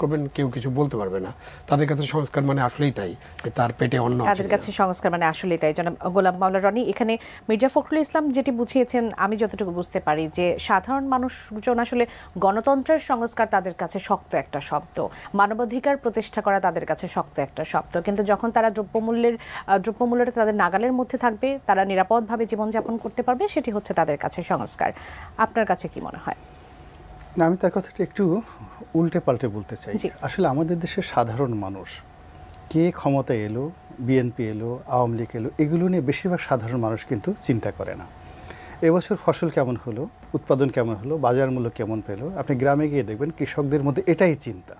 করবেন কেউ কিছু বলতে পারবে না। তাদের কাছে সংস্কার মানে আসলেই তাই যে তার পেটে অন্ন আছে, তাদের কাছে সংস্কার মানে আসলেই তাই। জনাব গোলাম মাওলা রনি, এখানে মির্জা ফখরুল ইসলাম যেটি বুঝিয়েছেন আমি যতটুকু বুঝতে পারি যে সাধারণ মানুষজন আসলে গণতন্ত্রের সংস্কার তাদের কাছে শক্ত একটা শব্দ, মানবাধিকার প্রতিষ্ঠা করা তাদের কাছে শক্ত একটা শব্দ, কিন্তু যখন তারা দ্রব্যমূল্যটা তাদের নাগালের মধ্যে থাকবে, তারা নিরাপদভাবে জীবনযাপন করতে পারবে, সেটি হচ্ছে তাদের কাছে সংস্কার। আপনার কাছে কি মনে হয়? না, আমি তার কথাটা একটু উল্টে পাল্টে বলতে চাই। আসলে আমাদের দেশের সাধারণ মানুষ কে ক্ষমতায় এলো, বিএনপি এলো, আওয়ামী লীগ এলো, এগুলো নিয়ে বেশিরভাগ সাধারণ মানুষ কিন্তু চিন্তা করে না। এবছর ফসল কেমন হলো, উৎপাদন কেমন হলো, বাজার মূল্য কেমন পেলো, আপনি গ্রামে গিয়ে দেখবেন কৃষকদের মধ্যে এটাই চিন্তা।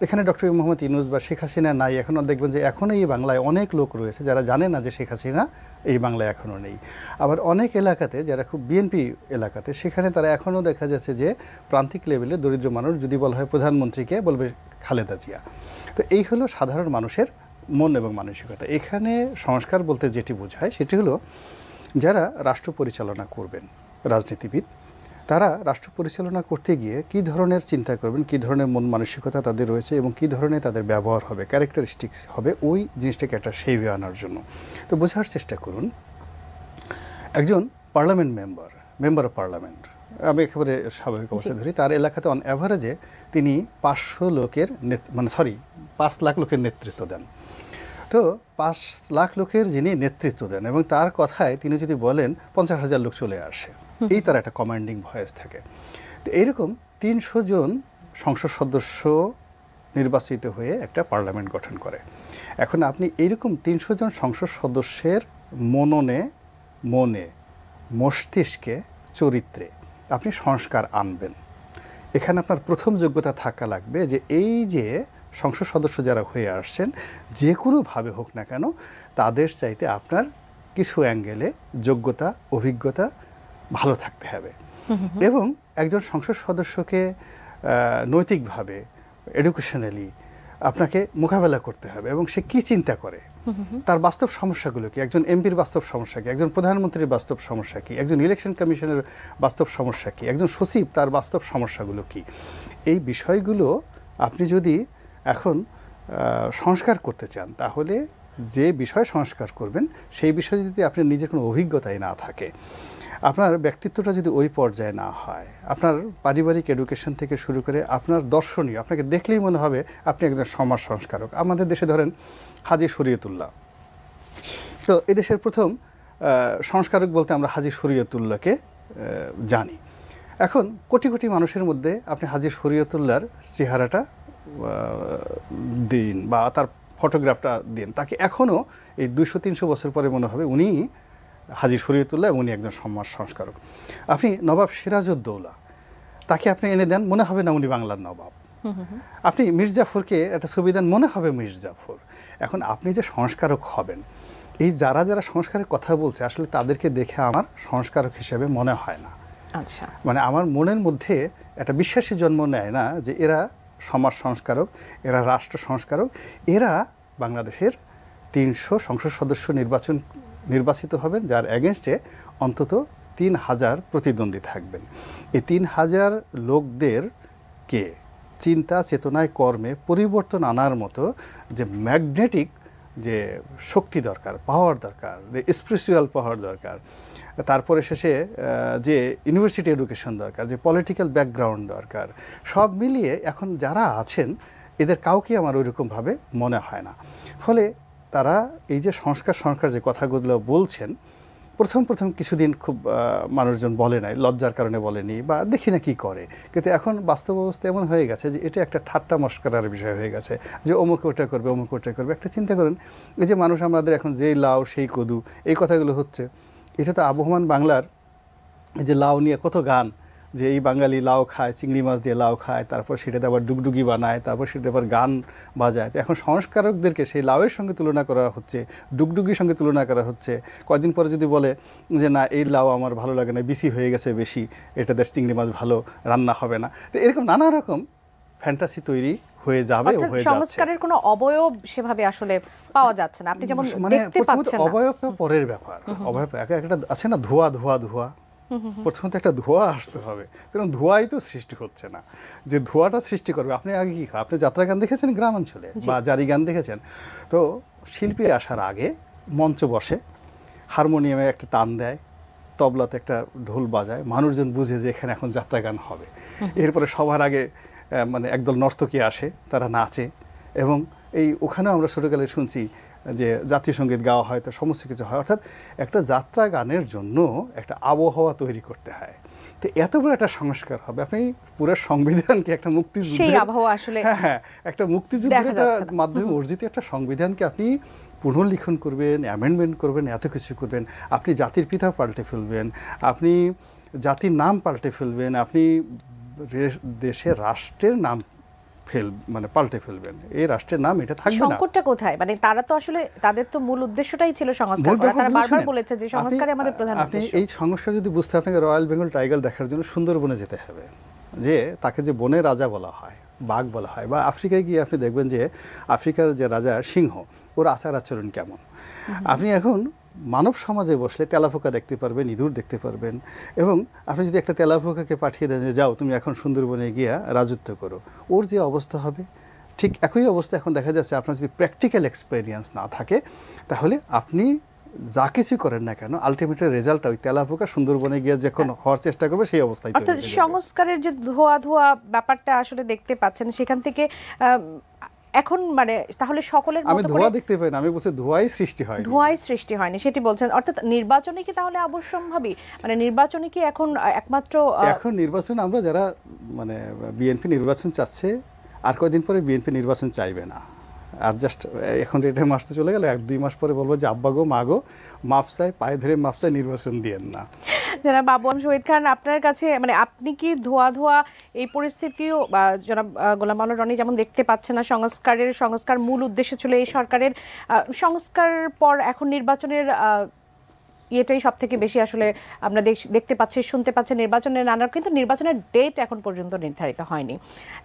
এখানে ডক্টর মোহাম্মদ ইউনূস বা শেখ হাসিনা নাই, এখনও দেখবেন যে এখনও এই বাংলায় অনেক লোক রয়েছে যারা জানে না যে শেখ হাসিনা এই বাংলায় এখনও নেই। আবার অনেক এলাকাতে যারা খুব বিএনপি এলাকাতে, সেখানে তারা এখনও দেখা যাচ্ছে যে প্রান্তিক লেভেলে দরিদ্র মানুষ যদি বলা হয় প্রধানমন্ত্রীকে, বলবে খালেদা জিয়া। তো এই হলো সাধারণ মানুষের মন এবং মানসিকতা। এখানে সংস্কার বলতে যেটি বোঝায় সেটি হলো যারা রাষ্ট্র পরিচালনা করবেন, রাজনীতিবিদ, তারা রাষ্ট্র পরিচালনা করতে গিয়ে কী ধরনের চিন্তা করবেন, কী ধরনের মন মানসিকতা তাদের রয়েছে এবং কী ধরনের তাদের ব্যবহার হবে, ক্যারেক্টারিস্টিক্স হবে, ওই জিনিসটাকে একটা সেইভে আনার জন্য। তো বোঝার চেষ্টা করুন, একজন পার্লামেন্ট মেম্বার অফ পার্লামেন্ট, আমি একেবারে স্বাভাবিক অবস্থা ধরি, তার এলাকাতে অন অ্যাভারেজে তিনি 5 লাখ লোকের নেতৃত্ব দেন। তো 5 লাখ লোকের যিনি নেতৃত্ব দেন এবং তার কথায় তিনি যদি বলেন 50,000 লোক চলে আসে, এই তার একটা কমান্ডিং ভয়েস থাকে। তো এইরকম 300 জন সংসদ সদস্য নির্বাচিত হয়ে একটা পার্লামেন্ট গঠন করে। এখন আপনি এইরকম 300 জন সংসদ সদস্যের মনে, মস্তিষ্কে, চরিত্রে আপনি সংস্কার আনবেন। এখানে আপনার প্রথম যোগ্যতা থাকা লাগবে যে এই যে সংসদ সদস্য যারা হয়ে আসছেন, যে কোনোভাবে হোক না কেন, তাদের চাইতে আপনার কিছু অ্যাঙ্গেলে যোগ্যতা, অভিজ্ঞতা ভালো থাকতে হবে। এবং একজন সংসদ সদস্যকে নৈতিকভাবে, এডুকেশনালি আপনাকে মোকাবেলা করতে হবে এবং সে কি চিন্তা করে, তার বাস্তব সমস্যাগুলো কি, একজন এমপির বাস্তব সমস্যা কি, একজন প্রধানমন্ত্রীর বাস্তব সমস্যা কি, একজন ইলেকশন কমিশনের বাস্তব সমস্যা কি, একজন সচিব তার বাস্তব সমস্যাগুলো কি, এই বিষয়গুলো আপনি যদি এখন সংস্কার করতে চান, তাহলে যে বিষয় সংস্কার করবেন সেই বিষয়ে যদি আপনার নিজের কোনো অভিজ্ঞতাই না থাকে, আপনার ব্যক্তিত্বটা যদি ওই পর্যায়ে না হয়, আপনার পারিবারিক এডুকেশন থেকে শুরু করে আপনার দর্শনীয়, আপনাকে দেখলেই মনে হবে আপনি একজন সমাজ সংস্কারক। আমাদের দেশে ধরেন হাজী শরীয়তুল্লাহ, তো এদেশের প্রথম সংস্কারক বলতে আমরা হাজী শরীয়তুল্লাহকে জানি। এখন কোটি কোটি মানুষের মধ্যে আপনি হাজী শরীয়তুল্লাহর চেহারাটা দিন বা তার ফটোগ্রাফটা দিন, তাকে এখনও এই 200-300 বছর পরে মনে হবে উনি হাজী শরীয়তুল্লাহ, উনি একজন সমাজ সংস্কারক। আপনি নবাব সিরাজউদ্দৌলা, তাকে আপনি এনে দেন, মনে হবে না উনি বাংলার নবাব। আপনি মীর জাফরকে একটা ছবি দেন, মনে হবে মীর জাফর। এখন আপনি যে সংস্কারক হবেন, এই যারা যারা সংস্কারের কথা বলছে, আসলে তাদেরকে দেখে আমার সংস্কারক হিসেবে মনে হয় না। আচ্ছা, মানে আমার মনের মধ্যে একটা বিশ্বাসী জন্ম নেয় না যে এরা সমাজ সংস্কারক, এরা রাষ্ট্র সংস্কারক, এরা বাংলাদেশের 300 সংসদ সদস্য নির্বাচিত হবেন, যার এগেনস্টে অন্তত 3,000 প্রতিদ্বন্দ্বী থাকবেন। এই 3,000 লোকদেরকে চিন্তা, চেতনায়, কর্মে পরিবর্তন আনার মতো যে ম্যাগনেটিক যে শক্তি দরকার, পাওয়ার দরকার, যে স্পিরিচুয়াল পাওয়ার দরকার, তারপরে শেষে যে ইউনিভার্সিটি এডুকেশন দরকার, যে পলিটিক্যাল ব্যাকগ্রাউন্ড দরকার, সব মিলিয়ে এখন যারা আছেন এদের কাউকে আমার ওইরকমভাবে মনে হয় না। ফলে তারা এই যে সংস্কার যে কথাগুলো বলছেন, প্রথম কিছুদিন খুব মানুষজন বলে নাই, লজ্জার কারণে বলেনি বা দেখি না কি করে, কিন্তু এখন বাস্তব অবস্থা এমন হয়ে গেছে যে এটা একটা ঠাট্টা মস্করার বিষয় হয়ে গেছে যে অমুক ওটা করবে, অমুক ওটা করবে। একটা চিন্তা করেন, এই যে মানুষ আমাদের এখন যেই লাউ সেই কদু এই কথাগুলো হচ্ছে, এটা তো আবহমান বাংলার যে লাউ নিয়ে কত গান, যে এই বাঙালি লাউ খায়, চিংড়ি মাছ দিয়ে লাউ খায়, তারপর সেটাতে আবার ডুগডুগি বানায়, তারপর সেটাতে আবার গান বাজায়। তো এখন সংস্কারকদেরকে সেই লাউয়ের সঙ্গে তুলনা করা হচ্ছে, ডুগডুগির সঙ্গে তুলনা করা হচ্ছে। কয়েকদিন পরে যদি বলে যে না এই লাউ আমার ভালো লাগে না, বিসি হয়ে গেছে বেশি, এটাতে চিংড়ি মাছ ভালো রান্না হবে না, তো এরকম নানা রকম ফ্যান্টাসি তৈরি হয়ে যাবে, হয়ে যাচ্ছে। সংস্কারের কোনো অবয়ব সেভাবে আসলে পাওয়া যাচ্ছে না। আপনি যেমন দেখতে পাচ্ছেন না, অবয়ব পরের ব্যাপার, অবয়ব একটা আছে না, ধোয়া ধোয়া ধোয়া, প্রথমত একটা ধোঁয়া আসতে হবে, কারণ ধোঁয়াই তো সৃষ্টি হচ্ছে না। যে ধোঁয়াটা সৃষ্টি করবে, আপনি আগে কি আপনি যাত্রা গান দেখেছেন গ্রামাঞ্চলে বা জারি গান দেখেছেন, তো শিল্পী আসার আগে মঞ্চ বসে, হারমোনিয়ামে একটা টান দেয়, তবলাতে একটা ঢোল বাজায়, মানুষজন বুঝে যে এখানে এখন যাত্রা গান হবে। এরপরে সবার আগে মানে একদল নর্তকী আসে, তারা নাচে, এবং ওখানেও আমরা ছোটোকালে শুনছি যে জাতীয় সঙ্গীত গাওয়া হয়, তো সমস্ত কিছু হয়। অর্থাৎ একটা যাত্রা গানের জন্য একটা আবহাওয়া তৈরি করতে হয়। তো এত বড় একটা সংস্কার হবে, আপনি পুরো সংবিধানকে একটা মুক্তিযুদ্ধের একটা মুক্তিযুদ্ধের মাধ্যমে অর্জিত একটা সংবিধানকে আপনি পুনর্লিখন করবেন, অ্যামেন্ডমেন্ট করবেন, এত কিছু করবেন, আপনি জাতির পিতা পাল্টে ফেলবেন, আপনি জাতির নাম পাল্টে ফেলবেন, আপনি দেশের রাষ্ট্রের নাম মানে পাল্টে ফেলবেন, এই রাষ্ট্রের নাম এটা থাকবে না। সংকটটা কোথায়? মানে তারা তো আসলে তাদের তো মূল উদ্দেশ্যটাই ছিল সংস্কার করা, তারা বারবার বলেছে যে সংস্কারই আমাদের প্রধান উদ্দেশ্য। আপনি এই সংস্কার যদি বুঝতে, আপনাকে রয়্যাল বেঙ্গল টাইগার দেখার জন্য সুন্দরবনে যেতে হবে, যে তাকে যে বনের রাজা বলা হয়, বাঘ বলা হয়, বা আফ্রিকায় গিয়ে আপনি দেখবেন যে আফ্রিকার যে রাজা সিংহ, ওর আচার আচরণ কেমন। আপনি এখন মানব সমাজে বসলে তেলাপোকা দেখতে পারবেন, ইঁদুর দেখতে পারবেন, এবং আপনি যদি একটা তেলাপোকাকে পাঠিয়ে দেন যে যাও তুমি এখন সুন্দরবনে গিয়া রাজত্ব করো, ওর যে অবস্থা হবে, ঠিক একই অবস্থা এখন দেখা যাচ্ছে। আপনার যদি প্র্যাকটিক্যাল এক্সপেরিয়েন্স না থাকে, তাহলে আপনি যা কিছু করেন না কেন, আলটিমেট রেজাল্ট ওই তেলাপোকা সুন্দরবনে গিয়ে যখন হওয়ার চেষ্টা করবে সেই অবস্থায়। অর্থাৎ সংস্কারের যে ধোয়া ধোয়া ব্যাপারটা আসলে দেখতে পাচ্ছেন, সেখান থেকে এখন মানে তাহলে সকলের মতো করে, আমি ধোঁয়া দেখতে পাই না, আমি বলছি ধোঁয়াই সৃষ্টি হয়, ধোঁয়াই সৃষ্টি হয়নি সেটি বলছেন। অর্থাৎ নির্বাচনে কি তাহলে অবশ্যম্ভাবী, মানে নির্বাচনে কি এখন একমাত্র, এখন নির্বাচন আমরা যারা মানে বিএনপি নির্বাচন চাচ্ছে, আর কয়েকদিন পরে বিএনপি নির্বাচন চাইবে না, আর জাস্ট এখন এটা মাস তো চলে গেল, 1-2 মাস পরে বলবো যে আব্বা গো মা গো মাপ চাই, পায়ে ধরে মাপ চাই, নির্বাচন দিয়েন না। জনাব আবু শহীদ খান, আপনার কাছে মানে আপনি কি ধোয়া ধোয়া এই পরিস্থিতিও, জনাব গোলাম মাওলা রনি যেমন দেখতে পাচ্ছে না, সংস্কার মূল উদ্দেশ্য ছিল এই সরকারের, সংস্কার পর এখন নির্বাচনের ইয়েটাই সব থেকে বেশি আসলে আমরা দেখতে পাচ্ছি, শুনতে পাচ্ছি নির্বাচনের নানা, কিন্তু নির্বাচনের ডেট এখন পর্যন্ত নির্ধারিত হয়নি।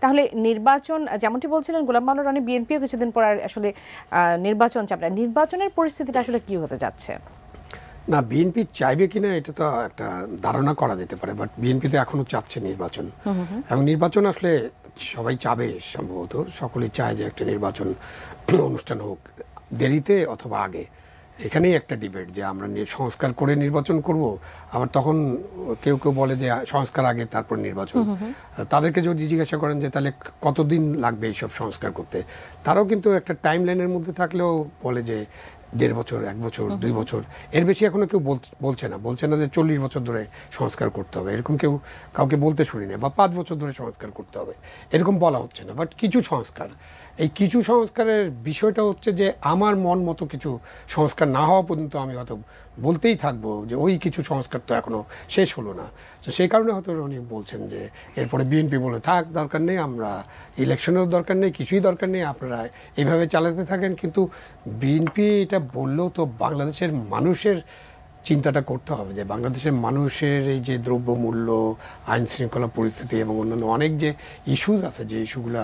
তাহলে নির্বাচন যেমনটি বলছিলেন গোলাম মাওলা রনি, বিএনপিও কিছুদিন পর আসলে নির্বাচন চাপে, নির্বাচনের পরিস্থিতিটা আসলে কি হতে যাচ্ছে? না, বিএনপি চাইবে কিনা এটা তো একটা ধারণা করা যেতে পারে, বাট বিএনপি তো এখনো চাচ্ছে নির্বাচন, এবং নির্বাচন আসলে সবাই চাবে, সম্ভবত সকলেই চায় যে একটা নির্বাচন অনুষ্ঠান হোক, দেরিতে অথবা আগে। এখানেই একটা ডিবেট যে আমরা সংস্কার করে নির্বাচন করব, আবার তখন কেউ কেউ বলে যে সংস্কার আগে তারপর নির্বাচন। তাদেরকে যদি জিজ্ঞাসা করেন যে তাহলে কতদিন লাগবে এইসব সংস্কার করতে, তারাও কিন্তু একটা টাইম লাইনের মধ্যে থাকলেও বলে যে 1.5 বছর, 1 বছর, 2 বছর, এর বেশি এখনো কেউ বলছে না যে 40 বছর ধরে সংস্কার করতে হবে, এরকম কেউ কাউকে বলতে শুনি না, বা 5 বছর ধরে সংস্কার করতে হবে এরকম বলা হচ্ছে না। বাট কিছু সংস্কার, এই কিছু সংস্কারের বিষয়টা হচ্ছে যে আমার মন মতো কিছু সংস্কার না হওয়া পর্যন্ত আমি হয়তো বলতেই থাকবো যে ওই কিছু সংস্কার তো এখনো শেষ হলো না। তো সেই কারণে হয়তো উনি বলছেন যে এরপরে বিএনপি বলে থাক, দরকার নেই, আমরা ইলেকশনেরও দরকার নেই, কিছুই দরকার নেই, আপনারা এইভাবে চালাতে থাকেন। কিন্তু বিএনপি এটা বললেও তো বাংলাদেশের মানুষের চিন্তাটা করতে হবে, যে বাংলাদেশের মানুষের এই যে দ্রব্যমূল্য, আইন শৃঙ্খলা পরিস্থিতি এবং অন্যান্য অনেক যে ইস্যুজ আছে, যে ইস্যুগুলো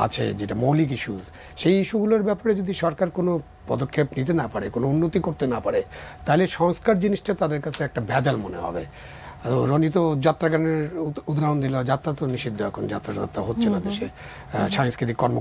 আছে, যেটা মৌলিক ইস্যুজ, সেই ইস্যুগুলোর ব্যাপারে যদি সরকার কোনো পদক্ষেপ নিতে না পারে, কোনো উন্নতি করতে না পারে, তাহলে সংস্কার জিনিসটা তাদের কাছে একটা ভেজাল মনে হবে। রনি তো যাত্রা গানের উদাহরণ দিল, যাত্রা তো নিষিদ্ধ, এখন যাত্রা হচ্ছে না দেশে, সাংস্কৃতিক কর্ম